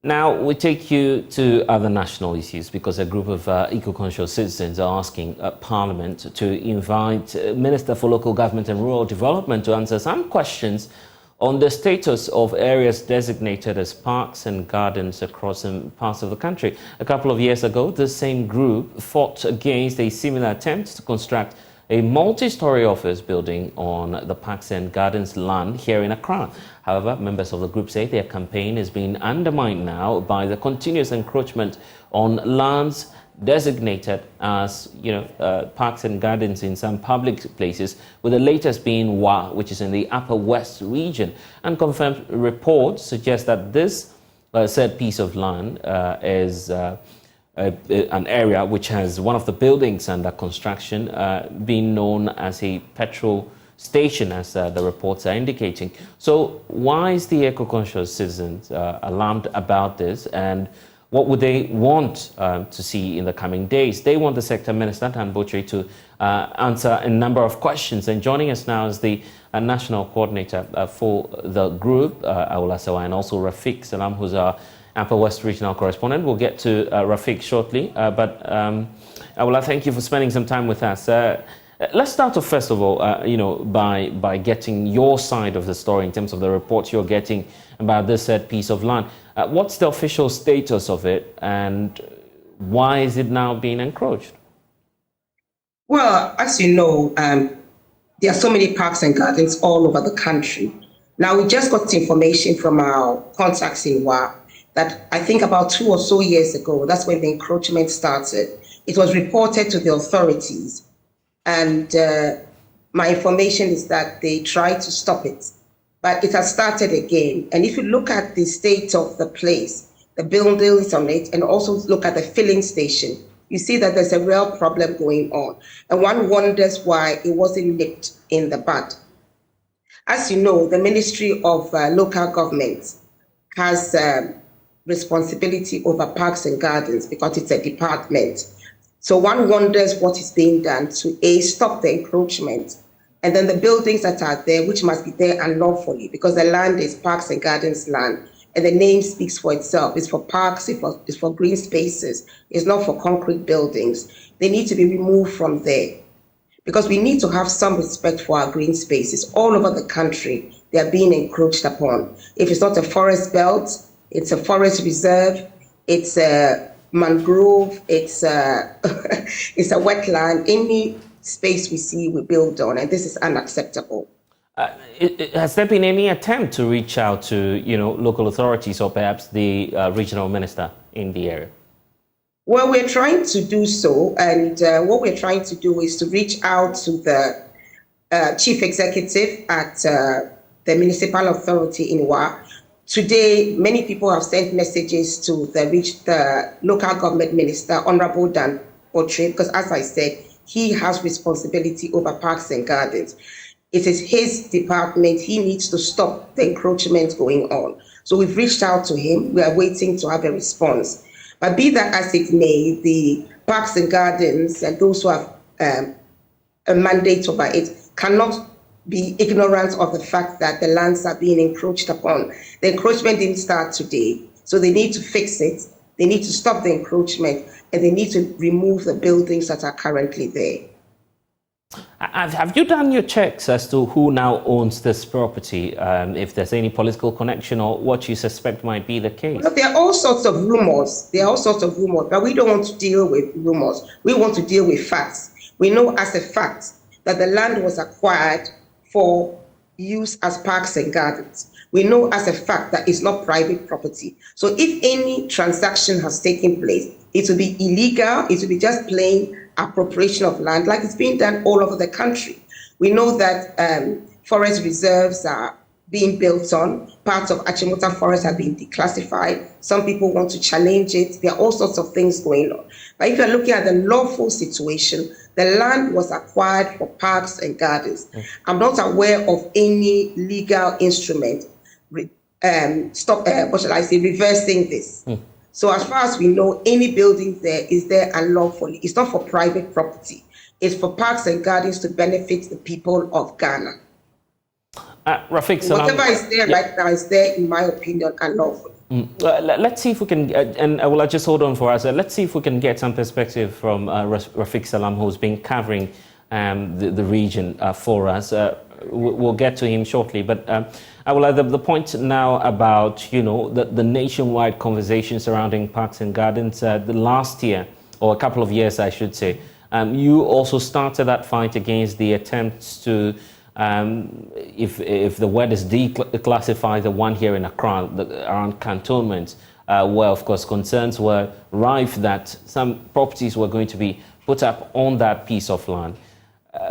Now, we take you to other national issues because a group of eco-conscious citizens are asking Parliament to invite Minister for Local Government and Rural Development to answer some questions on the status of areas designated as parks and gardens across some parts of the country. A couple of years ago, the same group fought against a similar attempt to construct a multi-story office building on the Parks and Gardens land here in Accra. However, members of the group say their campaign is being undermined now by the continuous encroachment on lands designated as, parks and gardens in some public places, with the latest being Wa, which is in the Upper West region. Unconfirmed reports suggest that this said piece of land is an area which has one of the buildings under construction being known as a petrol station, as the reports are indicating. So why is the eco-conscious citizens alarmed about this, and what would they want to see in the coming days? They want the sector minister, Dan Botchwey, to answer a number of questions. And joining us now is the national coordinator for the group, Aula Sawa, and also Rafiq Salam, who's our Upper West Regional Correspondent. We'll get to Rafiq shortly, but Aula, thank you for spending some time with us. Let's start off, first of all, by getting your side of the story in terms of the reports you're getting about this said piece of land. What's the official status of it, and why is it now being encroached? Well, as you know, there are so many parks and gardens all over the country. Now, we just got information from our contacts in Wa that I think about 2 or so years ago, that's when the encroachment started. It was reported to the authorities, and my information is that they tried to stop it, but it has started again. And if you look at the state of the place, the buildings on it, and also look at the filling station, you see that there's a real problem going on. And one wonders why it wasn't nipped in the bud. As you know, the Ministry of Local Government has responsibility over parks and gardens because it's a department. So one wonders what is being done to stop the encroachment, and then the buildings that are there, which must be there unlawfully, because the land is Parks and Gardens land, and the name speaks for itself. It's for parks, it's for green spaces. It's not for concrete buildings. They need to be removed from there, because we need to have some respect for our green spaces. All over the country, they are being encroached upon. If it's not a forest belt, it's a forest reserve, it's a mangrove, it's a wetland. Any space we see, we build on, and this is unacceptable. Has there been any attempt to reach out to, local authorities or perhaps the regional minister in the area? Well, we're trying to do so, and what we're trying to do is to reach out to the chief executive at the municipal authority in Wa. Today, many people have sent messages to the local government minister, Honorable Dan Botchwey, because as I said, he has responsibility over parks and gardens. It is his department. He needs to stop the encroachment going on. So we've reached out to him. We are waiting to have a response. But be that as it may, the parks and gardens and those who have a mandate over it cannot be ignorant of the fact that the lands are being encroached upon. The encroachment didn't start today, so they need to fix it. They need to stop the encroachment, and they need to remove the buildings that are currently there. Have you done your checks as to who now owns this property, if there's any political connection or what you suspect might be the case? Well, there are all sorts of rumors. But we don't want to deal with rumors. We want to deal with facts. We know as a fact that the land was acquired for use as parks and gardens. We know as a fact that it's not private property. So if any transaction has taken place, it will be illegal, it will be just plain appropriation of land like it's being done all over the country. We know that forest reserves are being built on. Parts of Achimota Forest have been declassified. Some people want to challenge it. There are all sorts of things going on. But if you're looking at the lawful situation, the land was acquired for parks and gardens. I'm not aware of any legal instrument reversing this. So as far as we know, any building there is there unlawfully. It's not for private property. It's for parks and gardens to benefit the people of Ghana. Rafiq Salam. Whatever is there right now is there, in my opinion, unlawful. Let's see if we can, and I will just hold on for us. Let's see if we can get some perspective from Rafiq Salam, who's been covering the region for us. We'll get to him shortly, but I will have the point now about, you know, the nationwide conversation surrounding parks and gardens. The last year, or a couple of years, I should say, you also started that fight against the attempts to, if the word is declassify the one here in Accra, around cantonments, where of course concerns were rife that some properties were going to be put up on that piece of land.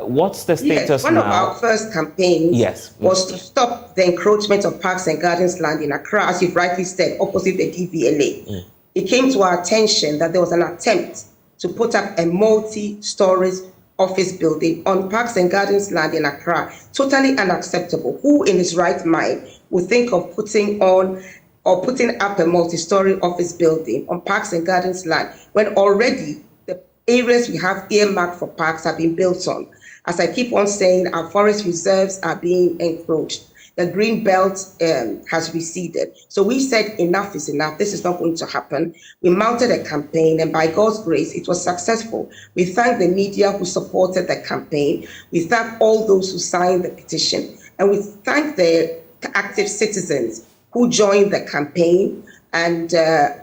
What's the status now? One of our first campaigns was to stop the encroachment of parks and gardens land in Accra, as you've rightly said, opposite the DVLA. It came to our attention that there was an attempt to put up a multi-story office building on parks and gardens land in Accra. Totally unacceptable. Who in his right mind would think of putting up a multi-story office building on parks and gardens land when already the areas we have earmarked for parks have been built on? As I keep on saying, our forest reserves are being encroached. The green belt has receded. So we said enough is enough. This is not going to happen. We mounted a campaign, and by God's grace, it was successful. We thank the media who supported the campaign. We thank all those who signed the petition. And we thank the active citizens who joined the campaign. And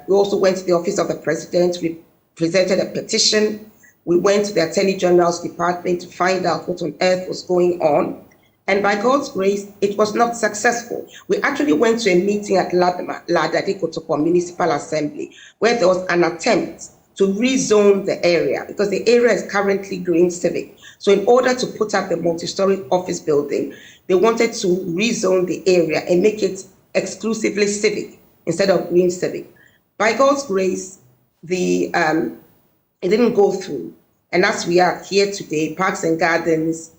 we also went to the office of the president. We presented a petition. We went to the Attorney General's department to find out what on earth was going on. And by God's grace, it was not successful. We actually went to a meeting at Ladade Kotoko Municipal Assembly, where there was an attempt to rezone the area, because the area is currently green civic. So in order to put up the multi-story office building, they wanted to rezone the area and make it exclusively civic instead of green civic. By God's grace, it didn't go through. And as we are here today, Parks and Gardens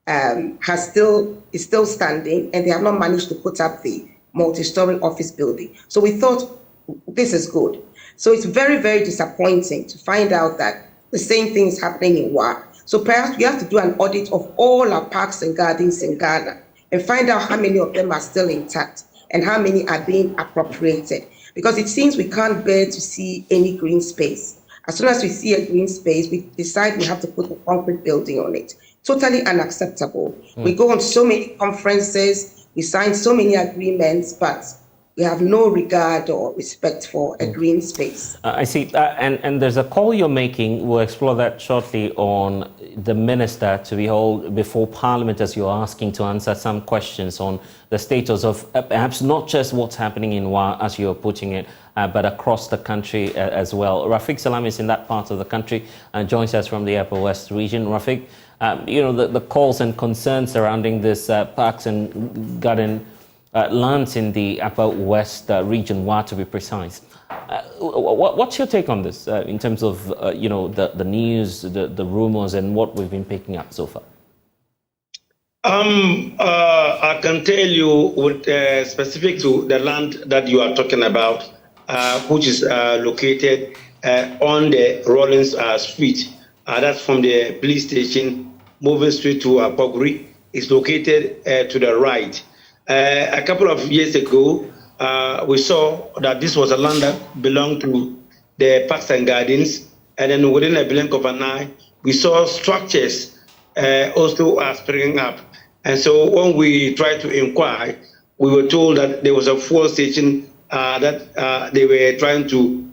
is still standing, and they have not managed to put up the multi-story office building. So we thought this is good. So it's very, very disappointing to find out that the same thing is happening in WA. So perhaps we have to do an audit of all our parks and gardens in Ghana and find out how many of them are still intact and how many are being appropriated. Because it seems we can't bear to see any green space. As soon as we see a green space, we decide we have to put a concrete building on it. Totally unacceptable. We go on so many conferences, we sign so many agreements, but we have no regard or respect for a green space. I see. And there's a call you're making. We'll explore that shortly on the minister to be held before Parliament, as you're asking to answer some questions on the status of perhaps not just what's happening in WA, as you're putting it, but across the country as well. Rafiq Salam is in that part of the country and joins us from the Upper West region. Rafiq, you know, the calls and concerns surrounding this parks and garden lands in the Upper West region, WA to be precise. What's your take on this in terms of, you know, the news, the rumors, and what we've been picking up so far? I can tell you with specific to the land that you are talking about, which is located on the Rollins Street. That's from the police station, moving straight to Pogri. It's located to the right. A couple of years ago, we saw that this was a land that belonged to the Parks and Gardens, and then within a blink of an eye, we saw structures also springing up. And so when we tried to inquire, we were told that there was a fuel station that they were trying to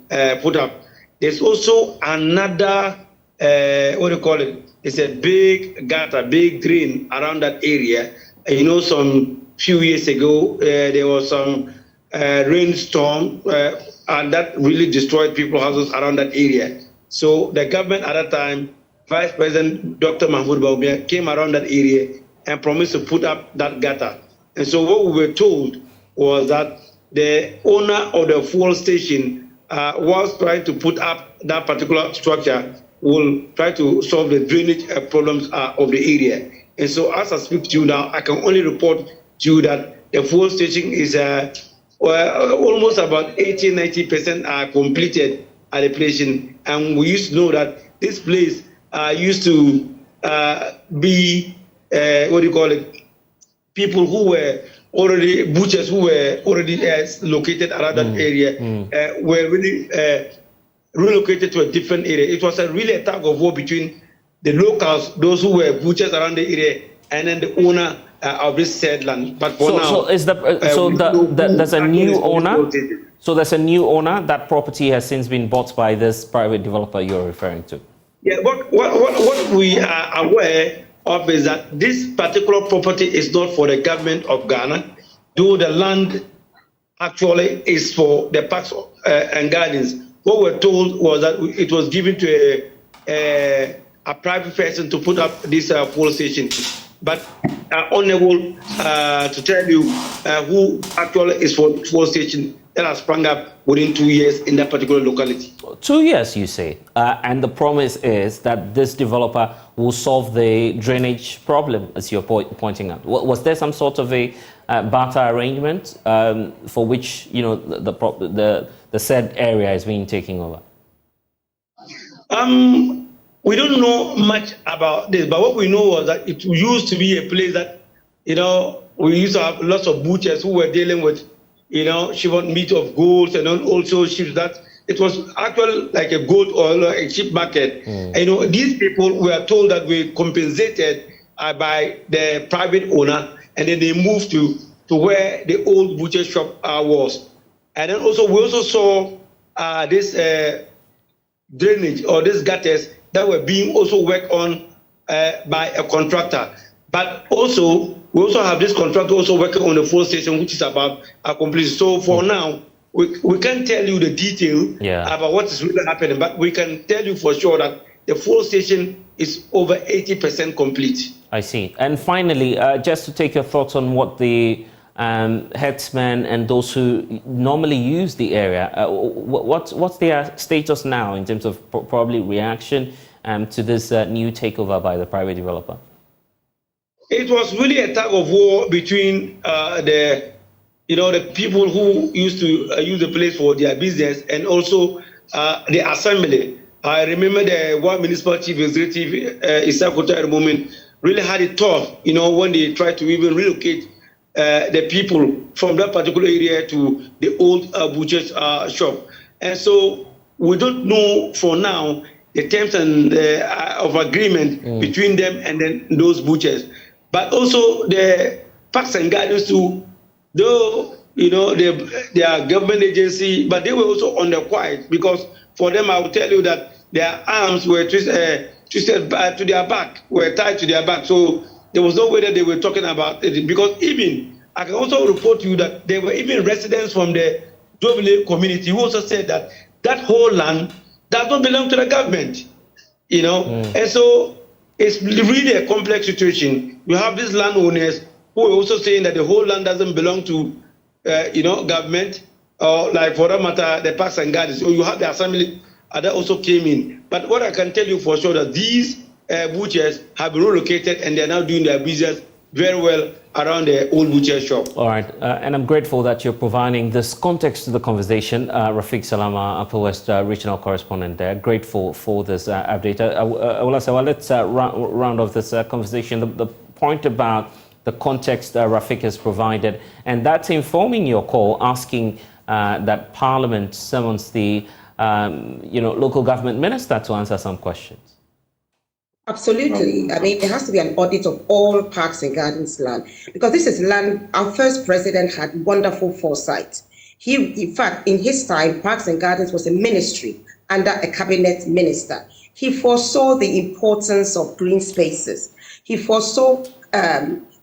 put up. There's also another, what do you call it? It's a big gutter, big drain around that area. And you know, some few years ago, there was some rainstorm, and that really destroyed people's houses around that area. So the government at that time, Vice President Dr. Mahmoud Baumia, came around that area and promised to put up that gutter. And so what we were told was that the owner of the fuel station was trying to put up that particular structure, will try to solve the drainage problems of the area. And so as I speak to you now, I can only report to you that the fuel station is almost about 80-90% completed at the place. And we used to know that this place used to be, what do you call it? people who were already butchers who were already located around that area were really relocated to a different area. It was really a tug of war between the locals, those who were butchers around the area, and then the owner of this said land. But for now, there's a new owner. So there's a new owner. That property has since been bought by this private developer you're referring to. Yeah, what we are aware of is that this particular property is not for the government of Ghana, though the land actually is for the parks and gardens. What we're told was that it was given to a private person to put up this police station, but unable to tell you who actually is for the police station that has sprung up within 2 years in that particular locality. 2 years, you say, and the promise is that this developer will solve the drainage problem, as you're pointing out. Was there some sort of a barter arrangement for which the said area is being taken over? We don't know much about this, but what we know was that it used to be a place that we used to have lots of butchers who were dealing with Shivon meat of goats and also sheep. That it was actually like a goat or a sheep market. And, these people were told that we compensated by the private owner, and then they moved to where the old butcher shop was. And then also we also saw this drainage or these gutters that were being also worked on by a contractor. But also we also have this contractor also working on the fuel station, which is about completion. So for now, we can't tell you the detail about what is really happening, but we can tell you for sure that the fuel station is over 80% complete. I see. And finally, just to take your thoughts on what the headsmen and those who normally use the area, what's their status now in terms of probably reaction to this new takeover by the private developer? It was really a tug of war between the people who used to use the place for their business and also the assembly. I remember the one municipal chief executive, Isakuta, at the moment, really had it tough, when they tried to even relocate the people from that particular area to the old butcher's shop. And so we don't know for now the terms and of agreement between them and then those butchers. But also the parks and gardens too, though they are government agency, but they were also on the quiet, because for them I will tell you that their arms were twisted to their back, were tied to their back. So there was no way that they were talking about it, because even I can also report to you that there were even residents from the Dobile community who also said that that whole land does not belong to the government, and so it's really a complex situation. You have these landowners who are also saying that the whole land doesn't belong to, government, or like for that matter, the parks and gardens. So you have the assembly that also came in. But what I can tell you for sure that these butchers have been relocated and they're now doing their business very well around the old butcher shop. All right, and I'm grateful that you're providing this context to the conversation. Rafiq Salama, Upper West regional correspondent there. Grateful for this update. Let's round off this conversation. The point about the context Rafiq has provided, and that's informing your call, asking that Parliament summons the local government minister to answer some questions. Absolutely. I mean, there has to be an audit of all parks and gardens land, because this is land. Our first president had wonderful foresight. In fact, in his time, parks and gardens was a ministry under a cabinet minister. He foresaw the importance of green spaces. He foresaw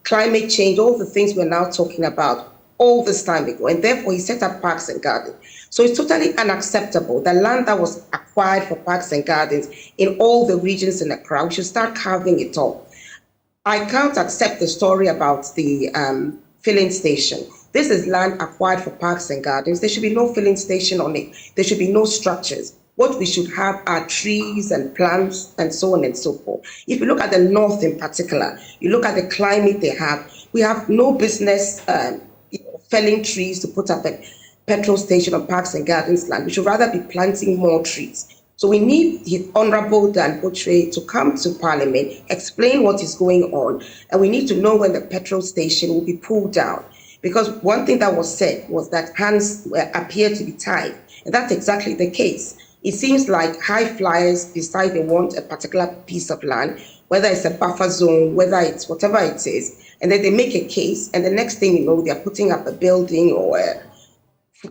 climate change, all the things we're now talking about all this time ago, and therefore he set up parks and gardens. So it's totally unacceptable. The land that was acquired for parks and gardens in all the regions in Accra, we should start carving it off. I can't accept the story about the filling station. This is land acquired for parks and gardens. There should be no filling station on it. There should be no structures. What we should have are trees and plants and so on and so forth. If you look at the north in particular, you look at the climate they have, we have no business felling trees to put up a petrol station on parks and gardens land. We should rather be planting more trees. So we need His Honorable Dan Butchre to come to Parliament, explain what is going on, and we need to know when the petrol station will be pulled down. Because one thing that was said was that hands appear to be tied, and that's exactly the case. It seems like high flyers decide they want a particular piece of land, whether it's a buffer zone, whether it's whatever it is, and then they make a case, and the next thing you know, they're putting up a building or a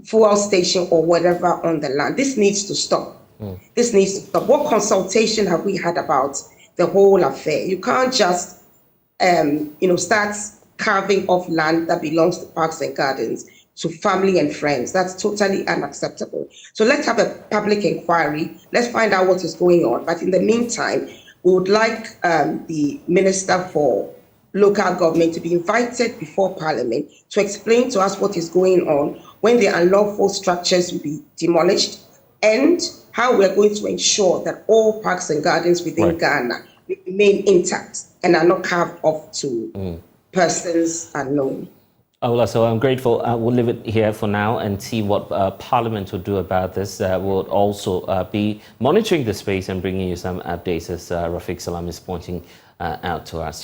fuel station or whatever on the land. This needs to stop. This needs to stop. What consultation have we had about the whole affair? You can't just, start carving off land that belongs to parks and gardens to family and friends. That's totally unacceptable. So let's have a public inquiry. Let's find out what is going on. But in the meantime, we would like the Minister for Local Government to be invited before Parliament to explain to us what is going on, when the unlawful structures will be demolished, and how we are going to ensure that all parks and gardens within Ghana remain intact and are not carved off to persons unknown. Ola, so I'm grateful. We'll leave it here for now and see what Parliament will do about this. We'll also be monitoring the space and bringing you some updates, as Rafiq Salam is pointing out to us.